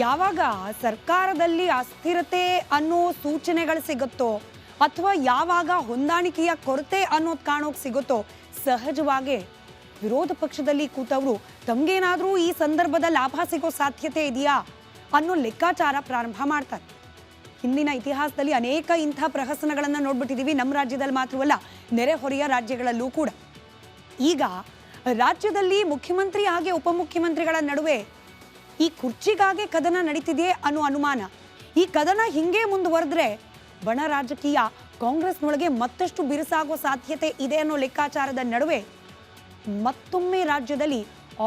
ಯಾವಾಗ ಸರ್ಕಾರದಲ್ಲಿ ಅಸ್ಥಿರತೆ ಅನ್ನೋ ಸೂಚನೆಗಳು ಸಿಗುತ್ತೋ ಅಥವಾ ಯಾವಾಗ ಹೊಂದಾಣಿಕೆಯ ಕೊರತೆ ಅನ್ನೋದು ಕಾಣೋಕೆ ಸಿಗುತ್ತೋ ಸಹಜವಾಗಿ ವಿರೋಧ ಪಕ್ಷದಲ್ಲಿ ಕೂತವರು ತಮಗೇನಾದರೂ ಈ ಸಂದರ್ಭದ ಲಾಭ ಸಿಗೋ ಸಾಧ್ಯತೆ ಇದೆಯಾ ಅನ್ನೋ ಲೆಕ್ಕಾಚಾರ ಪ್ರಾರಂಭ ಮಾಡ್ತಾರೆ. ಹಿಂದಿನ ಇತಿಹಾಸದಲ್ಲಿ ಅನೇಕ ಇಂಥ ಪ್ರಹಸನಗಳನ್ನು ನೋಡ್ಬಿಟ್ಟಿದ್ದೀವಿ. ನಮ್ಮ ರಾಜ್ಯದಲ್ಲಿ ಮಾತ್ರವಲ್ಲ, ನೆರೆಹೊರೆಯ ರಾಜ್ಯಗಳಲ್ಲೂ ಕೂಡ. ಈಗ ರಾಜ್ಯದಲ್ಲಿ ಮುಖ್ಯಮಂತ್ರಿ ಹಾಗೆ ಉಪಮುಖ್ಯಮಂತ್ರಿಗಳ ನಡುವೆ ಈ ಕುರ್ಚಿಗಾಗಿ ಕದನ ನಡೀತಿದೆಯೇ ಅನ್ನೋ ಅನುಮಾನ. ಈ ಕದನ ಹಿಂಗೆ ಮುಂದುವರೆದ್ರೆ ಬಣ ರಾಜಕೀಯ ಕಾಂಗ್ರೆಸ್ನೊಳಗೆ ಮತ್ತಷ್ಟು ಬಿರುಸಾಗೋ ಸಾಧ್ಯತೆ ಇದೆ ಅನ್ನೋ ಲೆಕ್ಕಾಚಾರದ ನಡುವೆ ಮತ್ತೊಮ್ಮೆ ರಾಜ್ಯದಲ್ಲಿ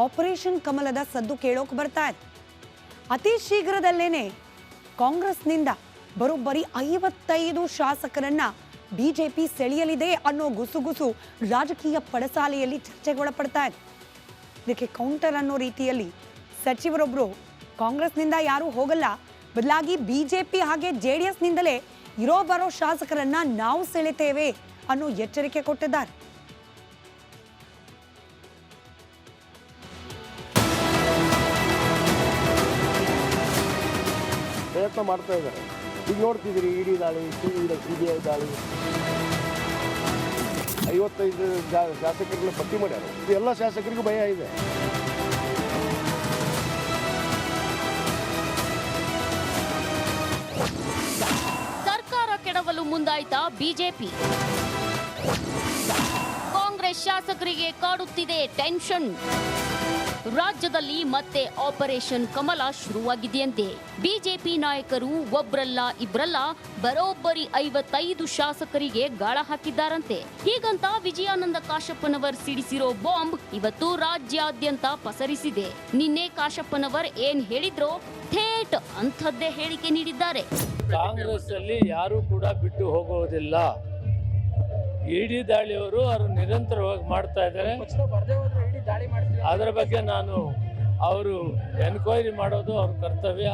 ಆಪರೇಷನ್ ಕಮಲದ ಸದ್ದು ಕೇಳೋಕೆ ಬರ್ತಾ ಇದೆ. ಅತಿ ಶೀಘ್ರದಲ್ಲೇನೆ ಕಾಂಗ್ರೆಸ್ನಿಂದ ಬರೋಬ್ಬರಿ 55 ಶಾಸಕರನ್ನ ಬಿಜೆಪಿ ಸೆಳೆಯಲಿದೆ ಅನ್ನೋ ಗುಸುಗುಸು ರಾಜಕೀಯ ಪಡಸಾಲೆಯಲ್ಲಿ ಚರ್ಚೆಗೊಳಪಡ್ತಾ ಇದೆ. ಇದಕ್ಕೆ ಕೌಂಟರ್ ಅನ್ನೋ ರೀತಿಯಲ್ಲಿ ಸಚಿವರೊಬ್ಬರು ಕಾಂಗ್ರೆಸ್ನಿಂದ ಯಾರೂ ಹೋಗಲ್ಲ, ಬದಲಾಗಿ ಬಿಜೆಪಿ ಹಾಗೆ ಜೆಡಿಎಸ್ನಿಂದಲೇ ಇರೋ ಬರೋ ಶಾಸಕರನ್ನ ನಾವು ಸೆಳೆತೇವೆ ಅನ್ನೋ ಎಚ್ಚರಿಕೆ ಕೊಟ್ಟಿದ್ದಾರೆ. ಪ್ರಯತ್ನ ಮಾಡ್ತಾ ಇದ್ದಾರೆ. ಈಗ ನೋಡ್ತಿದ್ದೀರಿ, ಇಡಿ ದಾಳಿ, ಸಿಬಿಐ ದಾಳಿ, 55 ಶಾಸಕರನ್ನ ಪಟ್ಟಿ ಮಾಡ್ಯಾರ. ಎಲ್ಲ ಶಾಸಕರಿಗೂ ಭಯ ಇದೆ. ಸರ್ಕಾರ ಕೆಡವಲು ಮುಂದಾಯ್ತಾ ಬಿಜೆಪಿ? ಕಾಂಗ್ರೆಸ್ ಶಾಸಕರಿಗೆ ಕಾಡುತ್ತಿದೆ ಟೆನ್ಷನ್. ರಾಜ್ಯದಲ್ಲಿ ಮತ್ತೆ ಆಪರೇಷನ್ ಕಮಲ ಶುರುವಾಗಿದೆಯಂತೆ. ಬಿಜೆಪಿ ನಾಯಕರು ಒಬ್ರಲ್ಲ ಇಬ್ರಲ್ಲ ಬರೋಬ್ಬರಿ 55 ಶಾಸಕರಿಗೆ ಗಾಳ ಹಾಕಿದ್ದಾರಂತೆ. ಹೀಗಂತ ವಿಜಯಾನಂದ ಕಾಶಪ್ಪನವರ್ ಸಿಡಿಸಿರೋ ಬಾಂಬ್ ಇವತ್ತು ರಾಜ್ಯಾದ್ಯಂತ ಪಸರಿಸಿದೆ. ನಿನ್ನೆ ಕಾಶಪ್ಪನವರ್ ಏನ್ ಹೇಳಿದ್ರೋ ಥೇಟ್ ಅಂಥದ್ದೇ ಹೇಳಿಕೆ ನೀಡಿದ್ದಾರೆ. ಕಾಂಗ್ರೆಸ್ ಅಲ್ಲಿ ಯಾರೂ ಕೂಡ ಬಿಟ್ಟು ಹೋಗುವುದಿಲ್ಲ. ಇಡಿ ದಾಳಿಯವರು ಅವರು ನಿರಂತರವಾಗಿ ಮಾಡ್ತಾ ಇದ್ದಾರೆ. ಅದರ ಬಗ್ಗೆ ಅವರು ಎನ್ಕ್ವೈರಿ ಮಾಡೋದು ಅವ್ರ ಕರ್ತವ್ಯ.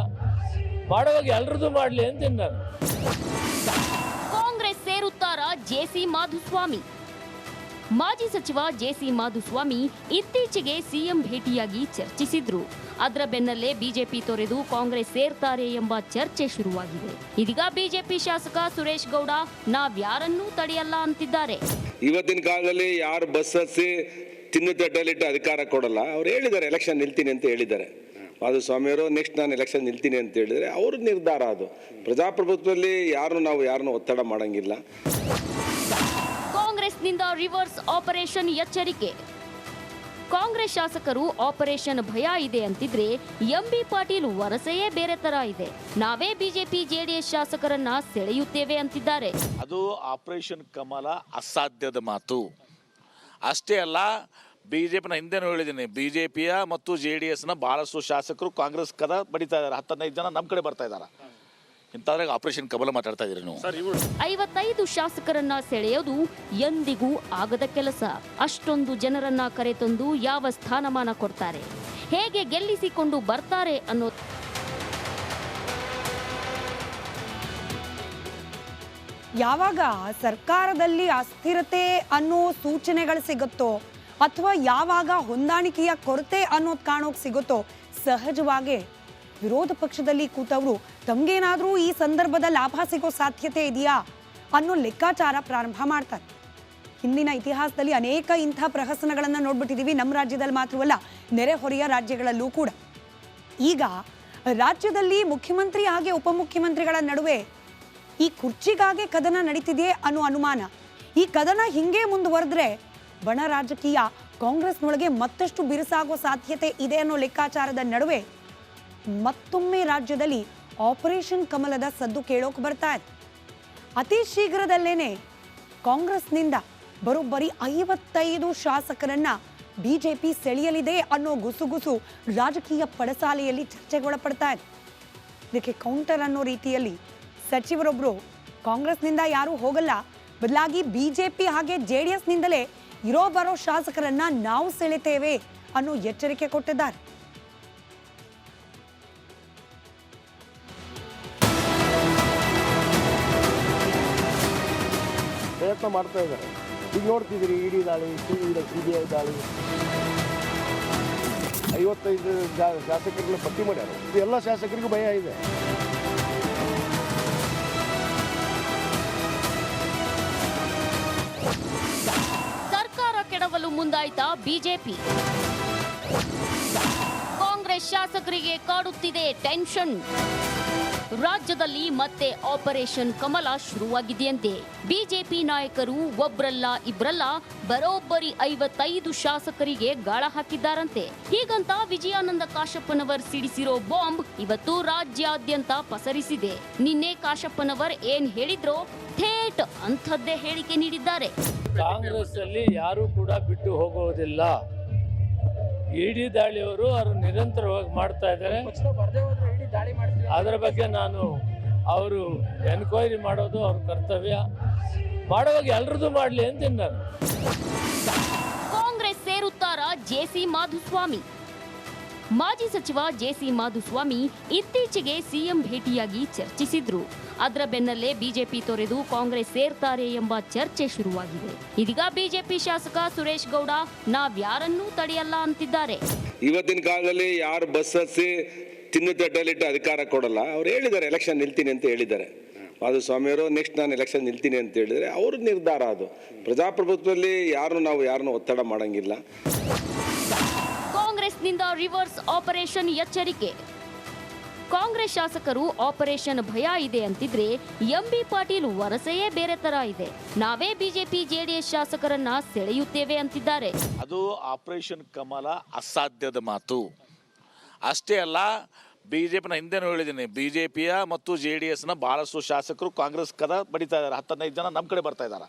ಮಾಡುವಾಗ ಎಲ್ರದ್ದು ಮಾಡಲಿ ಅಂತೀನಿ ನಾನು. ಕಾಂಗ್ರೆಸ್ ಸೇರುತ್ತಾರ ಜೆಸಿ ಮಾಧುಸ್ವಾಮಿ? ಮಾಜಿ ಸಚಿವ ಜೆಸಿ ಮಾಧುಸ್ವಾಮಿ ಇತ್ತೀಚೆಗೆ ಸಿಎಂ ಭೇಟಿಯಾಗಿ ಚರ್ಚಿಸಿದ್ರು. ಅದರ ಬೆನ್ನಲ್ಲೇ ಬಿಜೆಪಿ ತೊರೆದು ಕಾಂಗ್ರೆಸ್ ಸೇರ್ತಾರೆ ಎಂಬ ಚರ್ಚೆ ಶುರುವಾಗಿದೆ. ಇದೀಗ ಬಿಜೆಪಿ ಶಾಸಕ ಸುರೇಶ್ ಗೌಡ ನಾವ್ಯಾರನ್ನೂ ತಡೆಯಲ್ಲ ಅಂತಿದ್ದಾರೆ. ಇವತ್ತಿನ ಕಾಲದಲ್ಲಿ ಯಾರು ಬಸ್ ಹಚ್ಚಿ ತಿನ್ನು ತಟ್ಟಲಿಟ್ಟು ಅಧಿಕಾರ ಕೊಡಲ್ಲ. ಅವ್ರು ಹೇಳಿದ್ದಾರೆ ಎಲೆಕ್ಷನ್ ನಿಲ್ತೀನಿ ಅಂತ ಹೇಳಿದ್ದಾರೆ. ಮಾಧುಸ್ವಾಮಿಯವರು ನೆಕ್ಸ್ಟ್ ನಾನು ಎಲೆಕ್ಷನ್ ನಿಲ್ತೀನಿ ಅಂತ ಹೇಳಿದರೆ ಅವ್ರ ನಿರ್ಧಾರ ಅದು. ಪ್ರಜಾಪ್ರಭುತ್ವದಲ್ಲಿ ನಾವು ಯಾರನ್ನು ಒತ್ತಡ ಮಾಡಂಗಿಲ್ಲ. ಕಾಂಗ್ರೆಸ್ನಿಂದ ರಿವರ್ಸ್ ಆಪರೇಷನ್ ಎಚ್ಚರಿಕೆ. ಕಾಂಗ್ರೆಸ್ ಶಾಸಕರು ಆಪರೇಷನ್ ಭಯ ಇದೆ ಅಂತಿದ್ರೆ ಎಂಬಿ ಪಾಟೀಲ್ ವರಸೆಯೇ ಬೇರೆ ತರ ಇದೆ. ನಾವೇ ಬಿಜೆಪಿ ಜೆಡಿಎಸ್ ಶಾಸಕರನ್ನ ಸೆಳೆಯುತ್ತೇವೆ ಅಂತಿದ್ದಾರೆ. ಅದು ಆಪರೇಷನ್ ಕಮಲ ಅಸಾಧ್ಯದ ಮಾತು. ಅಷ್ಟೇ ಅಲ್ಲ, ಬಿಜೆಪಿನ ಹಿಂದೆನೂ ಹೇಳಿದ್ದೀನಿ, ಬಿಜೆಪಿಯ ಮತ್ತು JDSನ ಬಹಳಷ್ಟು ಶಾಸಕರು ಕಾಂಗ್ರೆಸ್ ಕದ ಬಡಿತಾ ಇದ್ದಾರೆ. 10-15 ಜನ ನಮ್ಮ ಕಡೆ ಬರ್ತಾ ಇದ್ದಾರೆ. ಇಂಥದ್ರಾಗ ಆಪರೇಷನ್ ಕಮಲ ಮಾತಾಡ್ತಾ ಇದ್ದೀರಿ ನೀವು. 55 ಶಾಸಕರನ್ನ ಸೆಳೆಯೋದು ಎಂದಿಗೂ ಆಗದ ಕೆಲಸ. ಅಷ್ಟೊಂದು ಜನರನ್ನ ಕರೆತಂದು ಯಾವ ಸ್ಥಾನಮಾನ ಕೊಡ್ತಾರೆ, ಹೇಗೆ ಗೆಲ್ಲಿಸಿಕೊಂಡು ಬರ್ತಾರೆ ಅನ್ನೋ ಯಾವಾಗ ಸರ್ಕಾರದಲ್ಲಿ ಅಸ್ಥಿರತೆ ಅನ್ನೋ ಸೂಚನೆಗಳು ಸಿಗುತ್ತೋ ಅಥವಾ ಯಾವಾಗ ಹೊಂದಾಣಿಕೆಯ ಕೊರತೆ ಅನ್ನೋದು ಕಾಣೋಕೆ ಸಿಗುತ್ತೋ ಸಹಜವಾಗಿ ವಿರೋಧ ಪಕ್ಷದಲ್ಲಿ ಕೂತವರು ತಮಗೇನಾದರೂ ಈ ಸಂದರ್ಭದ ಲಾಭ ಸಿಗೋ ಸಾಧ್ಯತೆ ಇದೆಯಾ ಅನ್ನೋ ಲೆಕ್ಕಾಚಾರ ಪ್ರಾರಂಭ ಮಾಡ್ತಾರೆ. ಹಿಂದಿನ ಇತಿಹಾಸದಲ್ಲಿ ಅನೇಕ ಇಂಥ ಪ್ರಹಸನಗಳನ್ನು ನೋಡ್ಬಿಟ್ಟಿದ್ದೀವಿ. ನಮ್ಮ ರಾಜ್ಯದಲ್ಲಿ ಮಾತ್ರವಲ್ಲ, ನೆರೆಹೊರೆಯ ರಾಜ್ಯಗಳಲ್ಲೂ ಕೂಡ. ಈಗ ರಾಜ್ಯದಲ್ಲಿ ಮುಖ್ಯಮಂತ್ರಿ ಹಾಗೆ ಉಪಮುಖ್ಯಮಂತ್ರಿಗಳ ನಡುವೆ ಈ ಕುರ್ಚಿಗಾಗಿ ಕದನ ನಡೀತಿದೆಯೇ ಅನ್ನೋ ಅನುಮಾನ. ಈ ಕದನ ಹಿಂಗೆ ಮುಂದುವರೆದ್ರೆ ಬಣ ರಾಜಕೀಯ ಕಾಂಗ್ರೆಸ್ನೊಳಗೆ ಮತ್ತಷ್ಟು ಬಿರುಸಾಗೋ ಸಾಧ್ಯತೆ ಇದೆ ಅನ್ನೋ ಲೆಕ್ಕಾಚಾರದ ನಡುವೆ ಮತ್ತೊಮ್ಮೆ ರಾಜ್ಯದಲ್ಲಿ ಆಪರೇಷನ್ ಕಮಲದ ಸದ್ದು ಕೇಳೋಕೆ ಬರ್ತಾ ಇದೆ. ಅತಿ ಶೀಘ್ರದಲ್ಲೇನೆ ಕಾಂಗ್ರೆಸ್ನಿಂದ ಬರೋಬ್ಬರಿ 55 ಶಾಸಕರನ್ನ ಬಿಜೆಪಿ ಸೆಳೆಯಲಿದೆ ಅನ್ನೋ ಗುಸುಗುಸು ರಾಜಕೀಯ ಪಡಸಾಲೆಯಲ್ಲಿ ಚರ್ಚೆಗೊಳಪಡ್ತಾ ಇದೆ. ಇದಕ್ಕೆ ಕೌಂಟರ್ ಅನ್ನೋ ರೀತಿಯಲ್ಲಿ ಸಚಿವರೊಬ್ಬರು ಕಾಂಗ್ರೆಸ್ನಿಂದ ಯಾರೂ ಹೋಗಲ್ಲ, ಬದಲಾಗಿ ಬಿಜೆಪಿ ಹಾಗೆ ಜೆಡಿಎಸ್ನಿಂದಲೇ ಇರೋ ಬರೋ ಶಾಸಕರನ್ನ ನಾವು ಸೆಳೆತೇವೆ ಅನ್ನೋ ಎಚ್ಚರಿಕೆ ಕೊಟ್ಟಿದ್ದಾರೆ. ಪ್ರಯತ್ನ ಮಾಡ್ತಾ ಇದ್ದಾರೆ. ಈಗ ನೋಡ್ತಿದ್ದೀರಿ, ಇಡಿ ದಾಳಿ, ಸಿಬಿಐ ದಾಳಿ, 55 ಶಾಸಕರನ್ನ ಪಟ್ಟಿ ಮಾಡ್ಯಾರ. ಎಲ್ಲ ಶಾಸಕರಿಗೂ ಭಯ ಇದೆ. ಸರ್ಕಾರ ಕೆಡವಲು ಮುಂದಾಯ್ತಾ ಬಿಜೆಪಿ? ಕಾಂಗ್ರೆಸ್ ಶಾಸಕರಿಗೆ ಕಾಡುತ್ತಿದೆ ಟೆನ್ಷನ್. ರಾಜ್ಯದಲ್ಲಿ ಮತ್ತೆ ಆಪರೇಷನ್ ಕಮಲ ಶುರುವಾಗಿದೆಯಂತೆ. ಬಿಜೆಪಿ ನಾಯಕರು ಒಬ್ರಲ್ಲ ಇಬ್ರಲ್ಲ ಬರೋಬ್ಬರಿ 55 ಶಾಸಕರಿಗೆ ಗಾಳ ಹಾಕಿದ್ದಾರಂತೆ. ಹೀಗಂತ ವಿಜಯಾನಂದ ಕಾಶಪ್ಪನವರ್ ಸಿಡಿಸಿರೋ ಬಾಂಬ್ ಇವತ್ತು ರಾಜ್ಯಾದ್ಯಂತ ಪಸರಿಸಿದೆ. ನಿನ್ನೆ ಕಾಶಪ್ಪನವರ್ ಏನ್ ಹೇಳಿದ್ರೋ ಥೇಟ್ ಅಂಥದ್ದೇ ಹೇಳಿಕೆ ನೀಡಿದ್ದಾರೆ. ಕಾಂಗ್ರೆಸ್ ಅಲ್ಲಿ ಯಾರು ಕೂಡ ಬಿಟ್ಟು ಹೋಗುವುದಿಲ್ಲ. ಇಡಿ ದಾಳಿಯವರು ಅವರು ನಿರಂತರವಾಗಿ ಮಾಡ್ತಾ ಇದ್ದಾರೆ. ಅದರ ಬಗ್ಗೆ ನಾನು ಅವರು ಎನ್ಕ್ವೈರಿ ಮಾಡೋದು ಅವ್ರ ಕರ್ತವ್ಯ. ಮಾಡುವಾಗ ಎಲ್ರದ್ದು ಮಾಡಲಿ ಅಂತೀನಿ ನಾನು. ಕಾಂಗ್ರೆಸ್ ಸೇರುತ್ತಾರ ಜೆಸಿ ಮಾಧುಸ್ವಾಮಿ? ಮಾಜಿ ಸಚಿವ ಜೆಸಿ ಮಾಧುಸ್ವಾಮಿ ಇತ್ತೀಚೆಗೆ ಸಿಎಂ ಭೇಟಿಯಾಗಿ ಚರ್ಚಿಸಿದ್ರು. ಅದರ ಬೆನ್ನಲ್ಲೇ ಬಿಜೆಪಿ ತೊರೆದು ಕಾಂಗ್ರೆಸ್ ಸೇರ್ತಾರೆ ಎಂಬ ಚರ್ಚೆ ಶುರುವಾಗಿದೆ. ಇದೀಗ ಬಿಜೆಪಿ ಶಾಸಕ ಸುರೇಶ್ ಗೌಡ ನಾವ್ಯಾರನ್ನೂ ತಡೆಯಲ್ಲ ಅಂತಿದ್ದಾರೆ. ಇವತ್ತಿನ ಕಾಲದಲ್ಲಿ ಯಾರು ಬಸ್ ಹಚ್ಚಿ ತಿನ್ನು ತಟ್ಟಲಿಟ್ಟು ಅಧಿಕಾರ ಕೊಡಲ್ಲ. ಅವ್ರು ಹೇಳಿದ್ದಾರೆ ಎಲೆಕ್ಷನ್ ನಿಲ್ತೀನಿ ಅಂತ ಹೇಳಿದ್ದಾರೆ. ಮಾಧುಸ್ವಾಮಿಯವರು ನೆಕ್ಸ್ಟ್ ನಾನು ಎಲೆಕ್ಷನ್ ನಿಲ್ತೀನಿ ಅಂತ ಹೇಳಿದರೆ ಅವ್ರ ನಿರ್ಧಾರ ಅದು. ಪ್ರಜಾಪ್ರಭುತ್ವದಲ್ಲಿ ಯಾರನ್ನು ಒತ್ತಡ ಮಾಡಂಗಿಲ್ಲ. ಕಾಂಗ್ರೆಸ್ನಿಂದ ರಿವರ್ಸ್ ಆಪರೇಷನ್ ಎಚ್ಚರಿಕೆ. ಕಾಂಗ್ರೆಸ್ ಶಾಸಕರು ಆಪರೇಷನ್ ಭಯ ಇದೆ ಅಂತಿದ್ರೆ ಎಂಬಿ ಪಾಟೀಲ್ ವರಸೆಯೇ ಬೇರೆ ತರ ಇದೆ. ನಾವೇ ಬಿಜೆಪಿ ಜೆಡಿಎಸ್ ಶಾಸಕರನ್ನ ಸೆಳೆಯುತ್ತೇವೆ ಅಂತಿದ್ದಾರೆ. ಅದು ಆಪರೇಷನ್ ಕಮಲ ಅಸಾಧ್ಯದ ಮಾತು. ಅಷ್ಟೇ ಅಲ್ಲ, ಬಿಜೆಪಿನ ಹಿಂದೆನೂ ಹೇಳಿದ್ದೀನಿ, ಬಿಜೆಪಿಯ ಮತ್ತು JDSನ ಬಹಳಷ್ಟು ಶಾಸಕರು ಕಾಂಗ್ರೆಸ್ ಕದ ಬಡಿತಾ ಇದ್ದಾರೆ. 10-15 ಜನ ನಮ್ಮ ಕಡೆ ಬರ್ತಾ ಇದ್ದಾರೆ.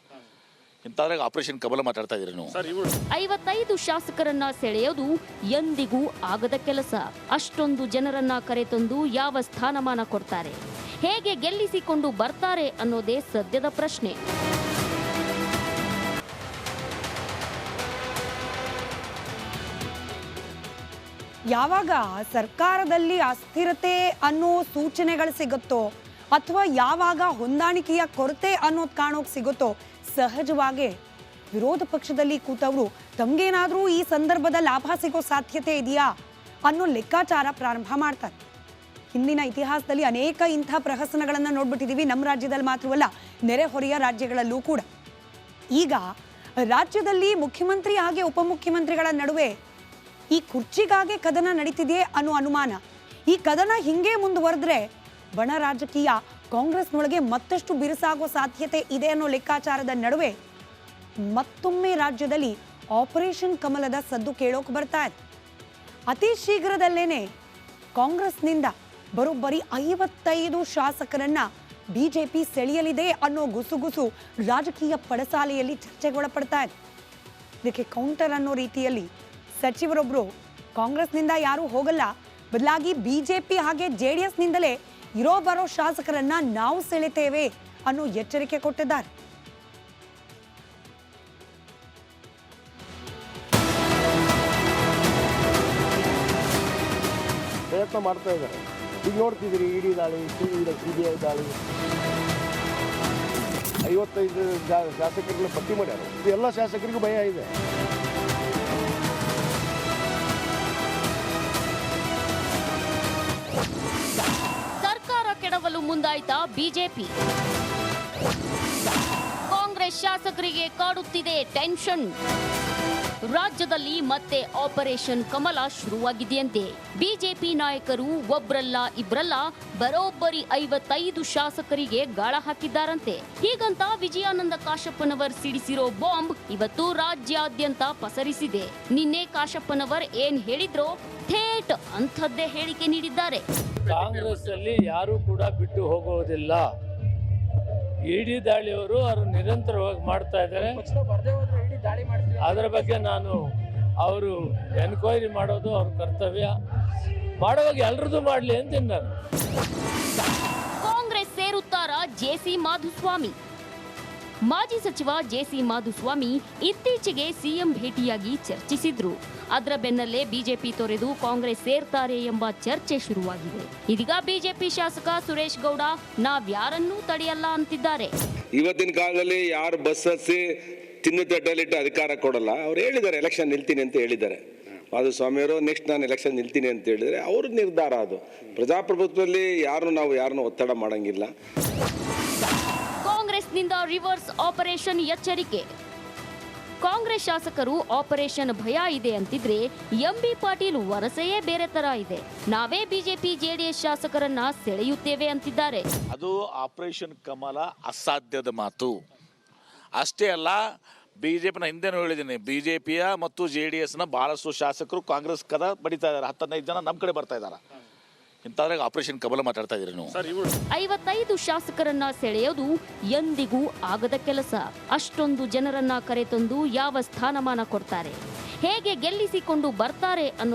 ಇಂಥದ್ರಾಗ ಆಪರೇಷನ್ ಕಮಲ ಮಾತಾಡ್ತಾ ಇದ್ದೀರಿ ನೀವು. 55 ಶಾಸಕರನ್ನ ಸೆಳೆಯೋದು ಎಂದಿಗೂ ಆಗದ ಕೆಲಸ. ಅಷ್ಟೊಂದು ಜನರನ್ನ ಕರೆತಂದು ಯಾವ ಸ್ಥಾನಮಾನ ಕೊಡ್ತಾರೆ, ಹೇಗೆ ಗೆಲ್ಲಿಸಿಕೊಂಡು ಬರ್ತಾರೆ ಅನ್ನೋದೇ ಸದ್ಯದ ಪ್ರಶ್ನೆ. ಯಾವಾಗ ಸರ್ಕಾರದಲ್ಲಿ ಅಸ್ಥಿರತೆ ಅನ್ನೋ ಸೂಚನೆಗಳು ಸಿಗುತ್ತೋ ಅಥವಾ ಯಾವಾಗ ಹೊಂದಾಣಿಕೆಯ ಕೊರತೆ ಅನ್ನೋದು ಕಾಣೋಕೆ ಸಿಗುತ್ತೋ ಸಹಜವಾಗಿ ವಿರೋಧ ಪಕ್ಷದಲ್ಲಿ ಕೂತವರು ತಮಗೇನಾದರೂ ಈ ಸಂದರ್ಭದ ಲಾಭ ಸಿಗೋ ಸಾಧ್ಯತೆ ಇದೆಯಾ ಅನ್ನೋ ಲೆಕ್ಕಾಚಾರ ಪ್ರಾರಂಭ ಮಾಡ್ತಾರೆ. ಹಿಂದಿನ ಇತಿಹಾಸದಲ್ಲಿ ಅನೇಕ ಇಂಥ ಪ್ರಹಸನಗಳನ್ನು ನೋಡ್ಬಿಟ್ಟಿದ್ದೀವಿ. ನಮ್ಮ ರಾಜ್ಯದಲ್ಲಿ ಮಾತ್ರವಲ್ಲ, ನೆರೆಹೊರೆಯ ರಾಜ್ಯಗಳಲ್ಲೂ ಕೂಡ. ಈಗ ರಾಜ್ಯದಲ್ಲಿ ಮುಖ್ಯಮಂತ್ರಿ ಹಾಗೆ ಉಪಮುಖ್ಯಮಂತ್ರಿಗಳ ನಡುವೆ ಈ ಕುರ್ಚಿಗಾಗೆ ಕದನ ನಡೀತಿದೆಯೇ ಅನ್ನೋ ಅನುಮಾನ. ಈ ಕದನ ಹಿಂಗೆ ಮುಂದುವರೆದ್ರೆ ಬಣ ರಾಜಕೀಯ ಕಾಂಗ್ರೆಸ್ನೊಳಗೆ ಮತ್ತಷ್ಟು ಬಿರುಸಾಗೋ ಸಾಧ್ಯತೆ ಇದೆ ಅನ್ನೋ ಲೆಕ್ಕಾಚಾರದ ನಡುವೆ ಮತ್ತೊಮ್ಮೆ ರಾಜ್ಯದಲ್ಲಿ ಆಪರೇಷನ್ ಕಮಲದ ಸದ್ದು ಕೇಳೋಕೆ ಬರ್ತಾ ಇದೆ. ಅತಿ ಶೀಘ್ರದಲ್ಲೇನೆ ಕಾಂಗ್ರೆಸ್ನಿಂದ ಬರೋಬ್ಬರಿ 55 ಶಾಸಕರನ್ನ ಬಿಜೆಪಿ ಸೆಳೆಯಲಿದೆ ಅನ್ನೋ ಗುಸುಗುಸು ರಾಜಕೀಯ ಪಡಸಾಲೆಯಲ್ಲಿ ಚರ್ಚೆಗೊಳಪಡ್ತಾ ಇದೆ. ಇದಕ್ಕೆ ಕೌಂಟರ್ ಅನ್ನೋ ರೀತಿಯಲ್ಲಿ ಸಚಿವರೊಬ್ಬರು ಕಾಂಗ್ರೆಸ್ನಿಂದ ಯಾರೂ ಹೋಗಲ್ಲ, ಬದಲಾಗಿ ಬಿಜೆಪಿ ಹಾಗೆ JDSನಿಂದಲೇ ಇರೋ ಬರೋ ಶಾಸಕರನ್ನ ನಾವು ಸೆಳೆತೇವೆ ಅನ್ನೋ ಎಚ್ಚರಿಕೆ ಕೊಟ್ಟಿದ್ದಾರೆ. ಪ್ರಯತ್ನ ಮಾಡ್ತಾ ಇದ್ದಾರೆ. ಈಗ ನೋಡ್ತಿದ್ದೀರಿ ಇಡಿ ದಾಳಿ, CBI ದಾಳಿ, 55 ಶಾಸಕರನ್ನ ಪಟ್ಟಿ ಮಾಡ್ಯಾರ. ಎಲ್ಲ ಶಾಸಕರಿಗೂ ಭಯ ಇದೆ. ಸರ್ಕಾರ ಕೆಡವಲು ಮುಂದಾಯ್ತಾ ಬಿಜೆಪಿ? ಕಾಂಗ್ರೆಸ್ ಶಾಸಕರಿಗೆ ಕಾಡುತ್ತಿದೆ ಟೆನ್ಷನ್. ರಾಜ್ಯದಲ್ಲಿ ಮತ್ತೆ ಆಪರೇಷನ್ ಕಮಲ ಶುರುವಾಗಿದೆಯಂತೆ. ಬಿಜೆಪಿ ನಾಯಕರು ಒಬ್ರಲ್ಲ ಇಬ್ರಲ್ಲ ಬರೋಬ್ಬರಿ 55 ಶಾಸಕರಿಗೆ ಗಾಳ ಹಾಕಿದ್ದಾರಂತೆ. ಹೀಗಂತ ವಿಜಯಾನಂದ ಕಾಶಪ್ಪನವರ್ ಸಿಡಿಸಿರೋ ಬಾಂಬ್ ಇವತ್ತು ರಾಜ್ಯಾದ್ಯಂತ ಪಸರಿಸಿದೆ. ನಿನ್ನೆ ಕಾಶಪ್ಪನವರ್ ಏನ್ ಹೇಳಿದ್ರೋ ಥೇಟ್ ಅಂಥದ್ದೇ ಹೇಳಿಕೆ ನೀಡಿದ್ದಾರೆ. ಕಾಂಗ್ರೆಸ್ ಅಲ್ಲಿ ಯಾರು ಕೂಡ ಬಿಟ್ಟು ಹೋಗುವುದಿಲ್ಲ. ಇಡಿ ದಾಳಿಯವರು ಅವರು ನಿರಂತರವಾಗಿ ಮಾಡ್ತಾ ಇದ್ದಾರೆ. ಅದರ ಬಗ್ಗೆ ನಾನು ಅವರು ಎನ್ಕ್ವೈರಿ ಮಾಡೋದು ಅವ್ರ ಕರ್ತವ್ಯ. ಮಾಡುವಾಗ ಎಲ್ರದ್ದು ಮಾಡಲಿ ಅಂತೀನಿ ನಾನು. ಕಾಂಗ್ರೆಸ್ ಸೇರುತ್ತಾರ ಜೆಸಿ ಮಾಧುಸ್ವಾಮಿ? ಮಾಜಿ ಸಚಿವ ಜೆಸಿ ಮಾಧುಸ್ವಾಮಿ ಇತ್ತೀಚೆಗೆ ಸಿಎಂ ಭೇಟಿಯಾಗಿ ಚರ್ಚಿಸಿದ್ರು. ಅದರ ಬೆನ್ನಲ್ಲೇ ಬಿಜೆಪಿ ತೊರೆದು ಕಾಂಗ್ರೆಸ್ ಸೇರ್ತಾರೆ ಎಂಬ ಚರ್ಚೆ ಶುರುವಾಗಿದೆ. ಇದೀಗ ಬಿಜೆಪಿ ಶಾಸಕ ಸುರೇಶ್ ಗೌಡ ನಾವ್ಯಾರನ್ನೂ ತಡೆಯಲ್ಲ ಅಂತಿದ್ದಾರೆ. ಇವತ್ತಿನ ಕಾಲದಲ್ಲಿ ಯಾರು ಬಸ್ ಹಚ್ಚಿ ತಿನ್ನು ತಟ್ಟಲಿಟ್ಟು ಅಧಿಕಾರ ಕೊಡಲ್ಲ. ಅವ್ರು ಹೇಳಿದ್ದಾರೆ ಎಲೆಕ್ಷನ್ ನಿಲ್ತೀನಿ ಅಂತ ಹೇಳಿದ್ದಾರೆ. ಮಾಧುಸ್ವಾಮಿಯವರು ನೆಕ್ಸ್ಟ್ ನಾನು ಎಲೆಕ್ಷನ್ ನಿಲ್ತೀನಿ ಅಂತ ಹೇಳಿದರೆ ಅವ್ರ ನಿರ್ಧಾರ ಅದು. ಪ್ರಜಾಪ್ರಭುತ್ವದಲ್ಲಿ ಯಾರನ್ನು ಒತ್ತಡ ಮಾಡಂಗಿಲ್ಲ. ಕಾಂಗ್ರೆಸ್ನಿಂದ ರಿವರ್ಸ್ ಆಪರೇಷನ್ ಎಚ್ಚರಿಕೆ. ಕಾಂಗ್ರೆಸ್ ಶಾಸಕರು ಆಪರೇಷನ್ ಭಯ ಇದೆ ಅಂತಿದ್ರೆ ಎಂಬಿ ಪಾಟೀಲ್ ವರಸೆಯೇ ಬೇರೆ ತರ ಇದೆ. ನಾವೇ ಬಿಜೆಪಿ ಜೆಡಿಎಸ್ ಶಾಸಕರನ್ನ ಸೆಳೆಯುತ್ತೇವೆ ಅಂತಿದ್ದಾರೆ. ಅದು ಆಪರೇಷನ್ ಕಮಲ ಅಸಾಧ್ಯದ ಮಾತು. ಅಷ್ಟೇ ಅಲ್ಲ, ಬಿಜೆಪಿನ ಹಿಂದೆನೂ ಹೇಳಿದ್ದೀನಿ, ಬಿಜೆಪಿಯ ಮತ್ತು JDSನ ಬಹಳಷ್ಟು ಶಾಸಕರು ಕಾಂಗ್ರೆಸ್ ಕದ ಬಡಿತಾ ಇದ್ದಾರೆ. 10-15 ಜನ ನಮ್ಮ ಕಡೆ ಬರ್ತಾ ಇದ್ದಾರೆ. ಇಂಥದ್ರಾಗ ಆಪರೇಷನ್ ಕಮಲ ಮಾತಾಡ್ತಾ ಇದ್ದೀರಿ ನೀವು. 55 ಶಾಸಕರನ್ನ ಸೆಳೆಯೋದು ಎಂದಿಗೂ ಆಗದ ಕೆಲಸ. ಅಷ್ಟೊಂದು ಜನರನ್ನ ಕರೆತಂದು ಯಾವ ಸ್ಥಾನಮಾನ ಕೊಡ್ತಾರೆ, ಹೇಗೆ ಗೆಲ್ಲಿಸಿಕೊಂಡು ಬರ್ತಾರೆ ಅನ್ನೋ